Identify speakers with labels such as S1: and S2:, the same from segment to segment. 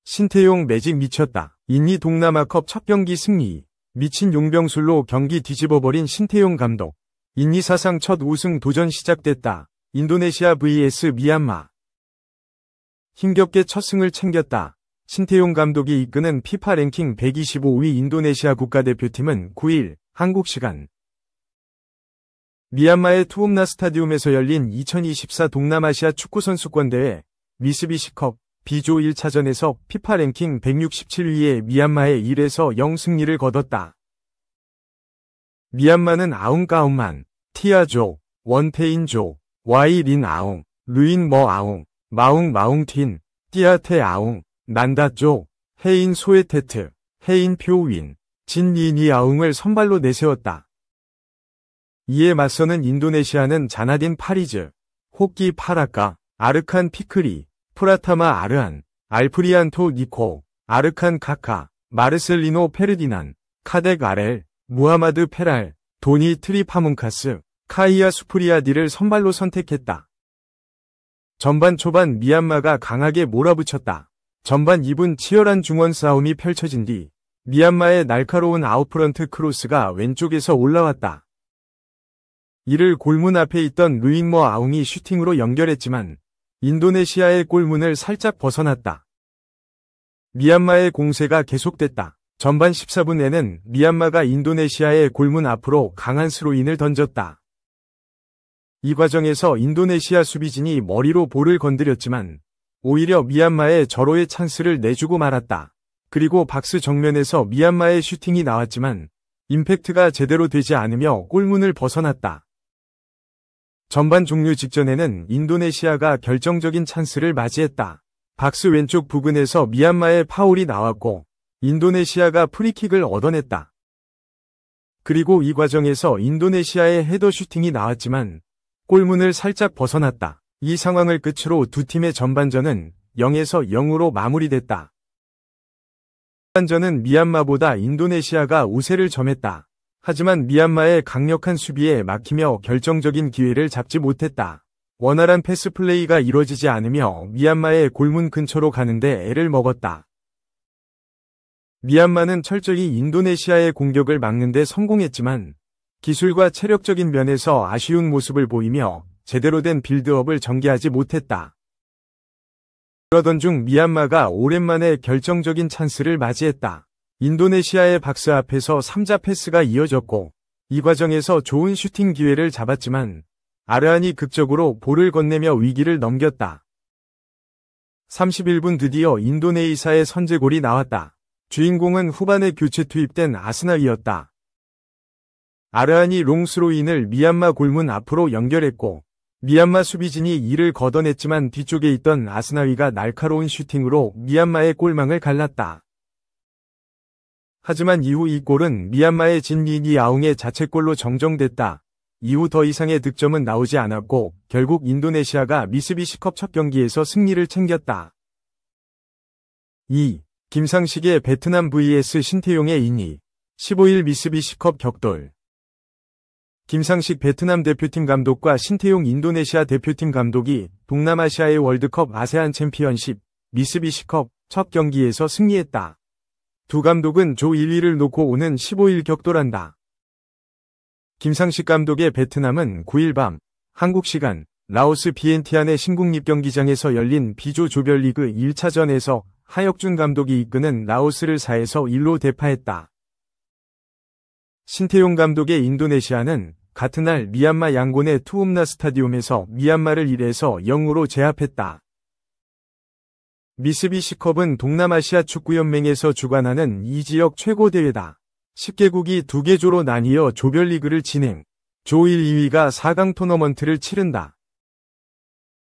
S1: 신태용 매직 미쳤다. 인니 동남아컵 첫 경기 승리. 미친 용병술로 경기 뒤집어버린 신태용 감독. 인니 사상 첫 우승 도전 시작됐다. 인도네시아 vs 미얀마. 힘겹게 첫 승을 챙겼다. 신태용 감독이 이끄는 피파 랭킹 125위 인도네시아 국가대표팀은 9일 한국 시간 미얀마의 투움나 스타디움에서 열린 2024 동남아시아 축구선수권대회 미쓰비시컵 B조 1차전에서 피파 랭킹 167위의 미얀마에 1에서 0 승리를 거뒀다. 미얀마는 아웅까웅만, 티아조, 원태인조, 와이린 아웅, 루인 머 아웅, 마웅 마웅틴, 띠아테 아웅, 난다조, 헤인 소에테트, 헤인 표윈, 진리니 아웅을 선발로 내세웠다. 이에 맞서는 인도네시아는 자나딘 파리즈, 호끼 파라카, 아르칸 피크리, 프라타마 아르안, 알프리안토 니코, 아르칸 카카, 마르셀리노 페르디난, 카덱 아렐, 무하마드 페랄, 도니 트리파문카스, 카이아 수프리아디를 선발로 선택했다. 전반 초반 미얀마가 강하게 몰아붙였다. 전반 2분 치열한 중원 싸움이 펼쳐진 뒤 미얀마의 날카로운 아웃프런트 크로스가 왼쪽에서 올라왔다. 이를 골문 앞에 있던 루잉머 아웅이 슈팅으로 연결했지만 인도네시아의 골문을 살짝 벗어났다. 미얀마의 공세가 계속됐다. 전반 14분에는 미얀마가 인도네시아의 골문 앞으로 강한 스로인을 던졌다. 이 과정에서 인도네시아 수비진이 머리로 볼을 건드렸지만 오히려 미얀마에 절호의 찬스를 내주고 말았다. 그리고 박스 정면에서 미얀마의 슈팅이 나왔지만 임팩트가 제대로 되지 않으며 골문을 벗어났다. 전반 종료 직전에는 인도네시아가 결정적인 찬스를 맞이했다. 박스 왼쪽 부근에서 미얀마의 파울이 나왔고 인도네시아가 프리킥을 얻어냈다. 그리고 이 과정에서 인도네시아의 헤더 슈팅이 나왔지만 골문을 살짝 벗어났다. 이 상황을 끝으로 두 팀의 전반전은 0에서 0으로 마무리됐다. 전반전은 미얀마보다 인도네시아가 우세를 점했다. 하지만 미얀마의 강력한 수비에 막히며 결정적인 기회를 잡지 못했다. 원활한 패스 플레이가 이루어지지 않으며 미얀마의 골문 근처로 가는데 애를 먹었다. 미얀마는 철저히 인도네시아의 공격을 막는 데 성공했지만 기술과 체력적인 면에서 아쉬운 모습을 보이며 제대로 된 빌드업을 전개하지 못했다. 그러던 중 미얀마가 오랜만에 결정적인 찬스를 맞이했다. 인도네시아의 박스 앞에서 3자 패스가 이어졌고 이 과정에서 좋은 슈팅 기회를 잡았지만 아르안이 극적으로 볼을 건네며 위기를 넘겼다. 31분 드디어 인도네시아의 선제골이 나왔다. 주인공은 후반에 교체 투입된 아스나위였다. 아르안이 롱스로인을 미얀마 골문 앞으로 연결했고 미얀마 수비진이 이를 걷어냈지만 뒤쪽에 있던 아스나위가 날카로운 슈팅으로 미얀마의 골망을 갈랐다. 하지만 이후 이 골은 미얀마의 진리니 아웅의 자책골로 정정됐다. 이후 더 이상의 득점은 나오지 않았고 결국 인도네시아가 미쓰비시컵 첫 경기에서 승리를 챙겼다. 2. 김상식의 베트남 vs 신태용의 인니 15일 미쓰비시컵 격돌. 김상식 베트남 대표팀 감독과 신태용 인도네시아 대표팀 감독이 동남아시아의 월드컵 아세안 챔피언십 미쓰비시컵 첫 경기에서 승리했다. 두 감독은 조 1위를 놓고 오는 15일 격돌한다. 김상식 감독의 베트남은 9일 밤 한국 시간 라오스 비엔티안의 신국립 경기장에서 열린 B조 조별리그 1차전에서 하혁준 감독이 이끄는 라오스를 4에서 1로 대파했다. 신태용 감독의 인도네시아는 같은 날 미얀마 양곤의 투움나 스타디움에서 미얀마를 1에서 0으로 제압했다. 미쓰비시컵은 동남아시아 축구연맹에서 주관하는 이 지역 최고 대회다. 10개국이 2개 조로 나뉘어 조별리그를 진행. 조 1, 2위가 4강 토너먼트를 치른다.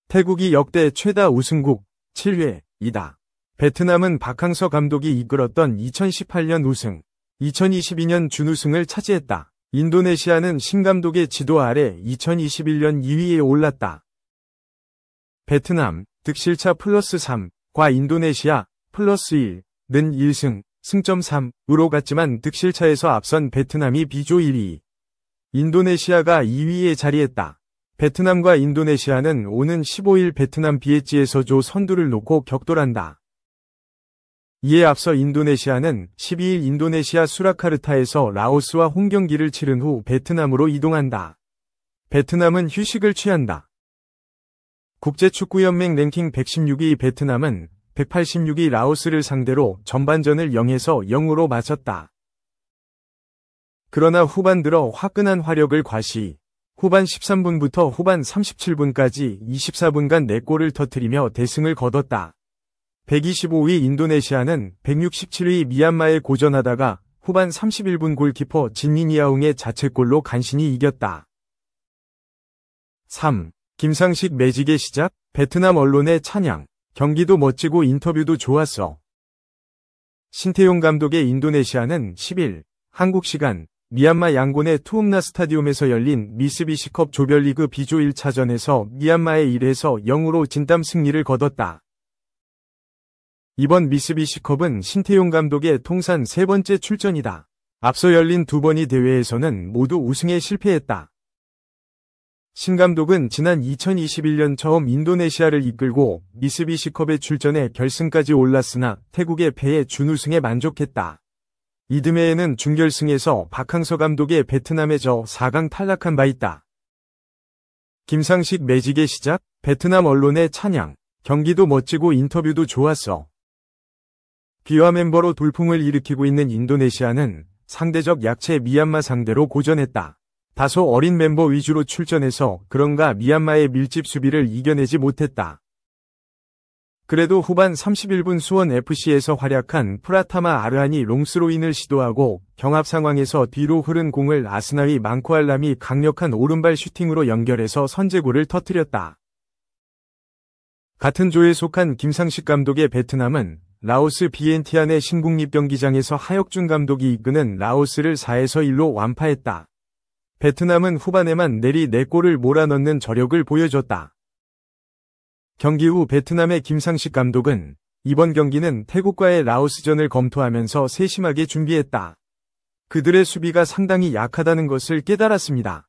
S1: 태국이 역대 최다 우승국 7회이다. 베트남은 박항서 감독이 이끌었던 2018년 우승, 2022년 준우승을 차지했다. 인도네시아는 신 감독의 지도 아래 2021년 2위에 올랐다. 베트남, 득실차 플러스 3, 과 인도네시아, 플러스 1, 는 1승, 승점 3으로 갔지만 득실차에서 앞선 베트남이 B조 1위. 인도네시아가 2위에 자리했다. 베트남과 인도네시아는 오는 15일 베트남 비에찌에서 조 선두를 놓고 격돌한다. 이에 앞서 인도네시아는 12일 인도네시아 수라카르타에서 라오스와 홈경기를 치른 후 베트남으로 이동한다. 베트남은 휴식을 취한다. 국제축구연맹 랭킹 116위 베트남은 186위 라오스를 상대로 전반전을 0에서 0으로 마쳤다. 그러나 후반 들어 화끈한 화력을 과시, 후반 13분부터 후반 37분까지 24분간 4골을 터뜨리며 대승을 거뒀다. 125위 인도네시아는 167위 미얀마에 고전하다가 후반 31분 골키퍼 진미니아웅의 자책골로 간신히 이겼다. 3. 김상식 매직의 시작, 베트남 언론의 찬양, 경기도 멋지고 인터뷰도 좋았어. 신태용 감독의 인도네시아는 10일 한국 시간 미얀마 양곤의 투움나 스타디움에서 열린 미쓰비시컵 조별리그 B조 1차전에서 미얀마에 1에서 0으로 진땀 승리를 거뒀다. 이번 미쓰비시컵은 신태용 감독의 통산 3번째 출전이다. 앞서 열린 2번의 대회에서는 모두 우승에 실패했다. 신 감독은 지난 2021년 처음 인도네시아를 이끌고 미쓰비시컵에 출전해 결승까지 올랐으나 태국의 패에 준우승에 만족했다. 이듬해에는 준결승에서 박항서 감독의 베트남에 져 4강 탈락한 바 있다. 김상식 매직의 시작, 베트남 언론의 찬양, 경기도 멋지고 인터뷰도 좋았어. 비화 멤버로 돌풍을 일으키고 있는 인도네시아는 상대적 약체 미얀마 상대로 고전했다. 다소 어린 멤버 위주로 출전해서 그런가 미얀마의 밀집 수비를 이겨내지 못했다. 그래도 후반 31분 수원FC에서 활약한 프라타마 아르한이 롱스로인을 시도하고 경합 상황에서 뒤로 흐른 공을 아스나위 망코알람이 강력한 오른발 슈팅으로 연결해서 선제골을 터뜨렸다. 같은 조에 속한 김상식 감독의 베트남은 라오스 비엔티안의 신국립경기장에서 하혁준 감독이 이끄는 라오스를 4에서 1로 완파했다. 베트남은 후반에만 내리 4골을 몰아넣는 저력을 보여줬다. 경기 후 베트남의 김상식 감독은 이번 경기는 태국과의 라오스전을 검토하면서 세심하게 준비했다. 그들의 수비가 상당히 약하다는 것을 깨달았습니다.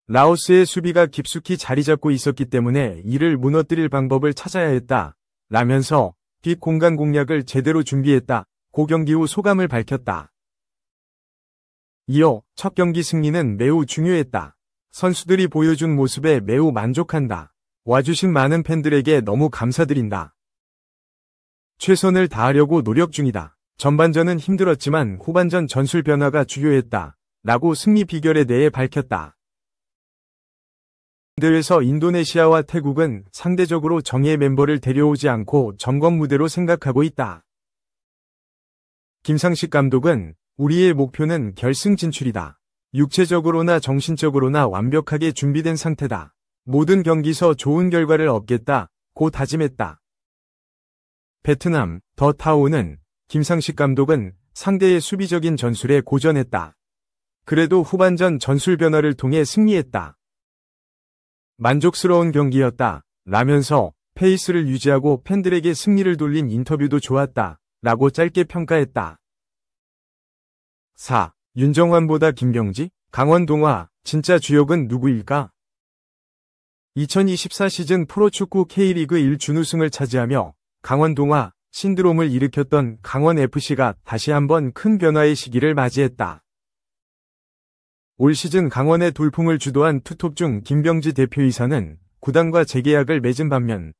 S1: 라오스의 수비가 깊숙이 자리 잡고 있었기 때문에 이를 무너뜨릴 방법을 찾아야 했다. 라면서 뒷 공간 공략을 제대로 준비했다. 고 경기 후 소감을 밝혔다. 이어 첫 경기 승리는 매우 중요했다. 선수들이 보여준 모습에 매우 만족한다. 와주신 많은 팬들에게 너무 감사드린다. 최선을 다하려고 노력 중이다. 전반전은 힘들었지만 후반전 전술 변화가 중요했다. 라고 승리 비결에 대해 밝혔다. 대회에서 인도네시아와 태국은 상대적으로 정예 멤버를 데려오지 않고 점검 무대로 생각하고 있다. 김상식 감독은 우리의 목표는 결승 진출이다. 육체적으로나 정신적으로나 완벽하게 준비된 상태다. 모든 경기서 좋은 결과를 얻겠다. 고 다짐했다. 베트남 더 타오는 김상식 감독은 상대의 수비적인 전술에 고전했다. 그래도 후반전 전술 변화를 통해 승리했다. 만족스러운 경기였다. 라면서 페이스를 유지하고 팬들에게 승리를 돌린 인터뷰도 좋았다. 라고 짧게 평가했다. 4. 윤정환보다 김병지? 강원동화, 진짜 주역은 누구일까? 2024 시즌 프로축구 K리그 1 준우승을 차지하며 강원동화 신드롬을 일으켰던 강원FC가 다시 한번 큰 변화의 시기를 맞이했다. 올 시즌 강원의 돌풍을 주도한 투톱 중 김병지 대표이사는 구단과 재계약을 맺은 반면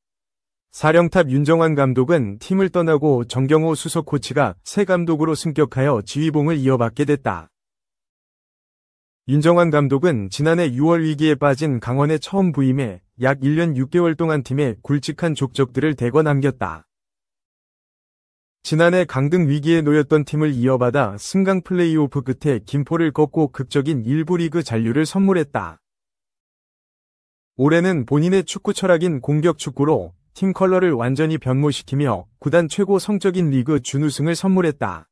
S1: 사령탑 윤정환 감독은 팀을 떠나고 정경호 수석 코치가 새 감독으로 승격하여 지휘봉을 이어받게 됐다. 윤정환 감독은 지난해 6월 위기에 빠진 강원에 처음 부임해 약 1년 6개월 동안 팀에 굵직한 족적들을 대거 남겼다. 지난해 강등 위기에 놓였던 팀을 이어받아 승강 플레이오프 끝에 김포를 꺾고 극적인 1부 리그 잔류를 선물했다. 올해는 본인의 축구 철학인 공격 축구로 팀 컬러를 완전히 변모시키며 구단 최고 성적인 리그 준우승을 선물했다.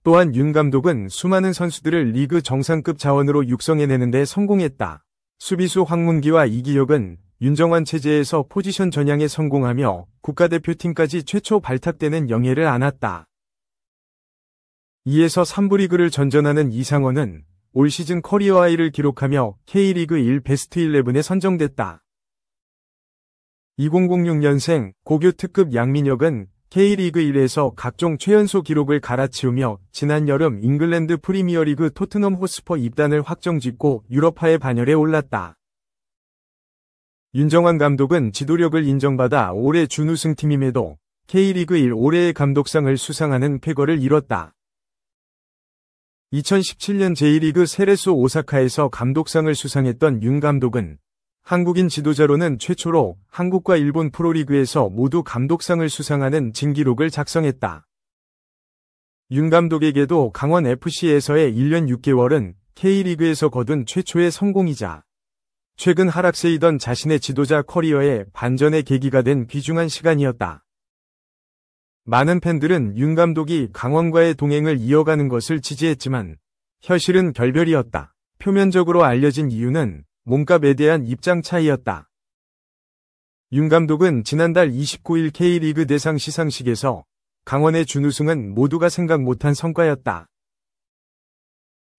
S1: 또한 윤 감독은 수많은 선수들을 리그 정상급 자원으로 육성해내는 데 성공했다. 수비수 황문기와 이기혁은 윤정환 체제에서 포지션 전향에 성공하며 국가대표팀까지 최초 발탁되는 영예를 안았다. 2에서 3부 리그를 전전하는 이상원은 올 시즌 커리어 하이를 기록하며 K리그 1 베스트 11에 선정됐다. 2006년생 고교 특급 양민혁은 K리그 1에서 각종 최연소 기록을 갈아치우며 지난 여름 잉글랜드 프리미어리그 토트넘 호스퍼 입단을 확정짓고 유럽파의 반열에 올랐다. 윤정환 감독은 지도력을 인정받아 올해 준우승팀임에도 K리그 1 올해의 감독상을 수상하는 쾌거를 이뤘다. 2017년 제1리그 세레소 오사카에서 감독상을 수상했던 윤 감독은 한국인 지도자로는 최초로 한국과 일본 프로리그에서 모두 감독상을 수상하는 진기록을 작성했다. 윤 감독에게도 강원FC에서의 1년 6개월은 K리그에서 거둔 최초의 성공이자 최근 하락세이던 자신의 지도자 커리어의 반전의 계기가 된 귀중한 시간이었다. 많은 팬들은 윤 감독이 강원과의 동행을 이어가는 것을 지지했지만 현실은 결별이었다. 표면적으로 알려진 이유는 몸값에 대한 입장 차이였다. 윤 감독은 지난달 29일 K리그 대상 시상식에서 강원의 준우승은 모두가 생각 못한 성과였다.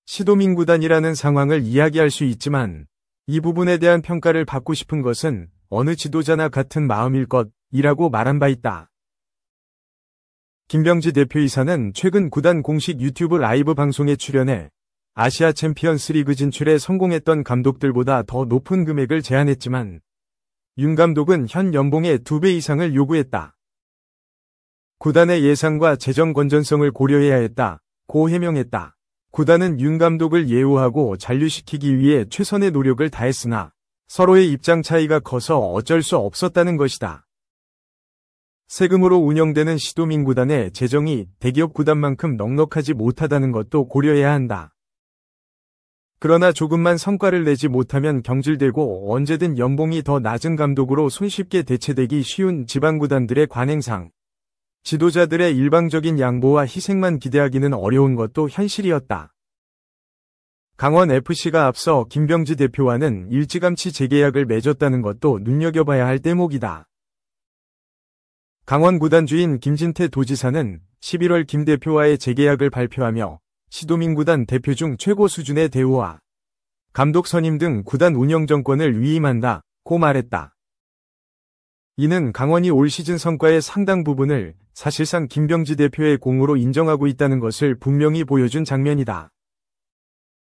S1: 시도민 구단이라는 상황을 이야기할 수 있지만 이 부분에 대한 평가를 받고 싶은 것은 어느 지도자나 같은 마음일 것이라고 말한 바 있다. 김병지 대표이사는 최근 구단 공식 유튜브 라이브 방송에 출연해 아시아 챔피언스 리그 진출에 성공했던 감독들보다 더 높은 금액을 제안했지만 윤 감독은 현 연봉의 2배 이상을 요구했다. 구단의 예상과 재정 건전성을 고려해야 했다고 해명했다. 구단은 윤 감독을 예우하고 잔류시키기 위해 최선의 노력을 다했으나 서로의 입장 차이가 커서 어쩔 수 없었다는 것이다. 세금으로 운영되는 시도민 구단의 재정이 대기업 구단만큼 넉넉하지 못하다는 것도 고려해야 한다. 그러나 조금만 성과를 내지 못하면 경질되고 언제든 연봉이 더 낮은 감독으로 손쉽게 대체되기 쉬운 지방구단들의 관행상 지도자들의 일방적인 양보와 희생만 기대하기는 어려운 것도 현실이었다. 강원FC가 앞서 김병지 대표와는 일찌감치 재계약을 맺었다는 것도 눈여겨봐야 할 대목이다. 강원 구단 주인 김진태 도지사는 11월 김 대표와의 재계약을 발표하며 시도민 구단 대표 중 최고 수준의 대우와 감독 선임 등 구단 운영 정권을 위임한다고 말했다. 이는 강원이 올 시즌 성과의 상당 부분을 사실상 김병지 대표의 공으로 인정하고 있다는 것을 분명히 보여준 장면이다.